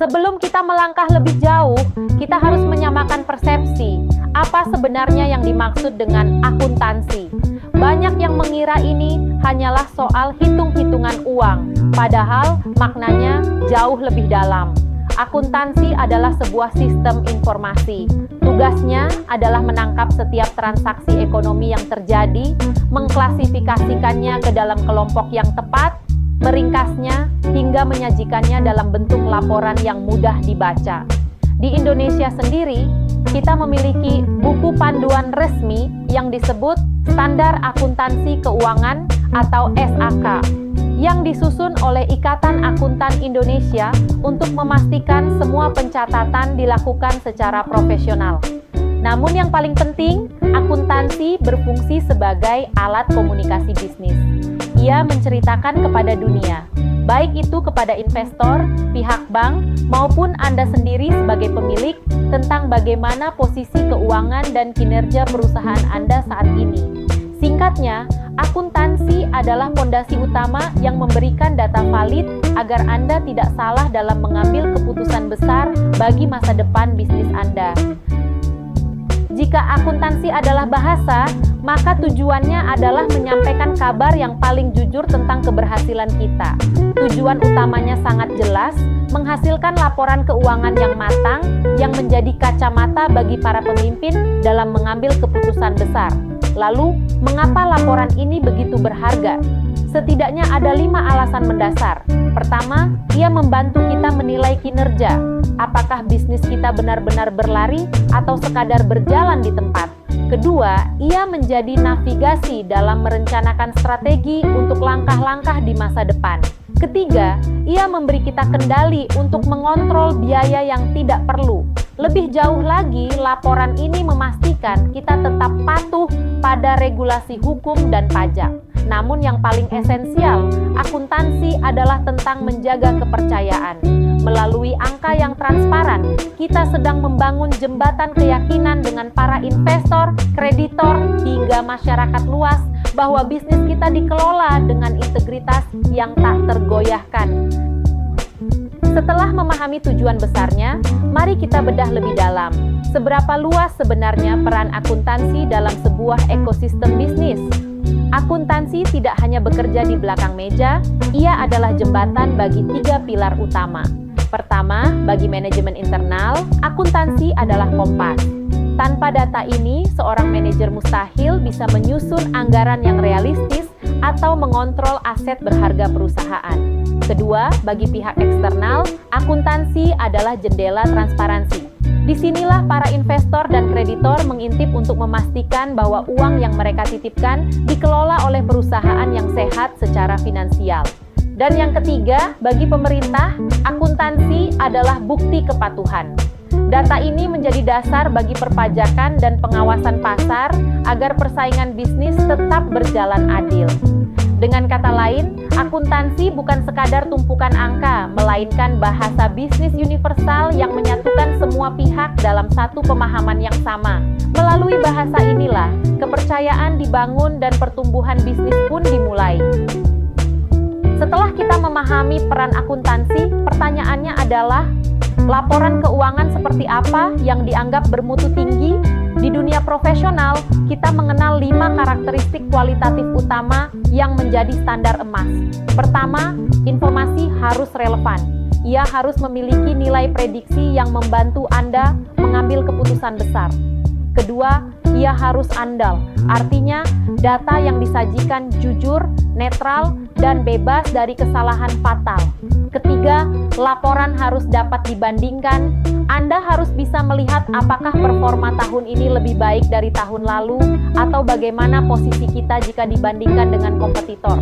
Sebelum kita melangkah lebih jauh, kita harus menyamakan persepsi. Apa sebenarnya yang dimaksud dengan akuntansi? Banyak yang mengira ini hanyalah soal hitung-hitungan uang, padahal maknanya jauh lebih dalam. Akuntansi adalah sebuah sistem informasi. Tugasnya adalah menangkap setiap transaksi ekonomi yang terjadi, mengklasifikasikannya ke dalam kelompok yang tepat, meringkasnya, hingga menyajikannya dalam bentuk laporan yang mudah dibaca. Di Indonesia sendiri, kita memiliki buku panduan resmi yang disebut Standar Akuntansi Keuangan atau SAK, yang disusun oleh Ikatan Akuntan Indonesia untuk memastikan semua pencatatan dilakukan secara profesional. Namun yang paling penting, akuntansi berfungsi sebagai alat komunikasi bisnis. Ia menceritakan kepada dunia, baik itu kepada investor, pihak bank, maupun Anda sendiri sebagai pemilik, tentang bagaimana posisi keuangan dan kinerja perusahaan Anda saat ini. Singkatnya, akuntansi adalah fondasi utama yang memberikan data valid agar Anda tidak salah dalam mengambil keputusan besar bagi masa depan bisnis Anda. Jika akuntansi adalah bahasa, maka tujuannya adalah menyampaikan kabar yang paling jujur tentang keberhasilan kita. Tujuan utamanya sangat jelas, menghasilkan laporan keuangan yang matang, yang menjadi kacamata bagi para pemimpin dalam mengambil keputusan besar. Lalu, mengapa laporan ini begitu berharga? Setidaknya ada 5 alasan mendasar. Pertama, ia membantu kita menilai kinerja. Apakah bisnis kita benar-benar berlari atau sekadar berjalan di tempat? Kedua, ia menjadi navigasi dalam merencanakan strategi untuk langkah-langkah di masa depan. Ketiga, ia memberi kita kendali untuk mengontrol biaya yang tidak perlu. Lebih jauh lagi, laporan ini memastikan kita tetap patuh pada regulasi hukum dan pajak. Namun yang paling esensial, akuntansi adalah tentang menjaga kepercayaan. Melalui angka yang transparan, kita sedang membangun jembatan keyakinan dengan para investor, kreditor, hingga masyarakat luas bahwa bisnis kita dikelola dengan integritas yang tak tergoyahkan. Setelah memahami tujuan besarnya, mari kita bedah lebih dalam. Seberapa luas sebenarnya peran akuntansi dalam sebuah ekosistem bisnis? Akuntansi tidak hanya bekerja di belakang meja, ia adalah jembatan bagi 3 pilar utama. Pertama, bagi manajemen internal, akuntansi adalah kompas. Tanpa data ini, seorang manajer mustahil bisa menyusun anggaran yang realistis atau mengontrol aset berharga perusahaan. Kedua, bagi pihak eksternal, akuntansi adalah jendela transparansi. Disinilah para investor dan kreditor mengintip untuk memastikan bahwa uang yang mereka titipkan dikelola oleh perusahaan yang sehat secara finansial. Dan yang ketiga, bagi pemerintah, akuntansi adalah bukti kepatuhan. Data ini menjadi dasar bagi perpajakan dan pengawasan pasar agar persaingan bisnis tetap berjalan adil. Dengan kata lain, akuntansi bukan sekadar tumpukan angka, melainkan bahasa bisnis universal yang menyatukan semua pihak dalam satu pemahaman yang sama. Melalui bahasa inilah, kepercayaan dibangun dan pertumbuhan bisnis pun dimulai. Setelah kita memahami peran akuntansi, pertanyaannya adalah, laporan keuangan seperti apa yang dianggap bermutu tinggi? Di dunia profesional, kita mengenal 5 karakteristik kualitatif utama yang menjadi standar emas. Pertama, informasi harus relevan. Ia harus memiliki nilai prediksi yang membantu Anda mengambil keputusan besar. Kedua, ia harus andal. Artinya, data yang disajikan jujur, netral, dan bebas dari kesalahan fatal. Ketiga, laporan harus dapat dibandingkan. Anda harus bisa melihat apakah performa tahun ini lebih baik dari tahun lalu atau bagaimana posisi kita jika dibandingkan dengan kompetitor.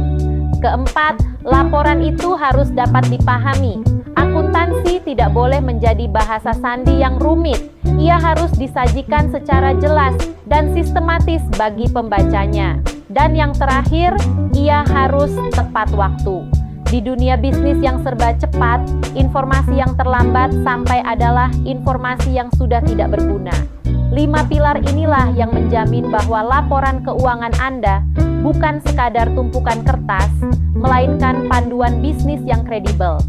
Keempat, laporan itu harus dapat dipahami. Akuntansi tidak boleh menjadi bahasa sandi yang rumit. Ia harus disajikan secara jelas dan sistematis bagi pembacanya. Dan yang terakhir, ia harus tepat waktu. Di dunia bisnis yang serba cepat, informasi yang terlambat sampai adalah informasi yang sudah tidak berguna. 5 pilar inilah yang menjamin bahwa laporan keuangan Anda bukan sekadar tumpukan kertas, melainkan panduan bisnis yang kredibel.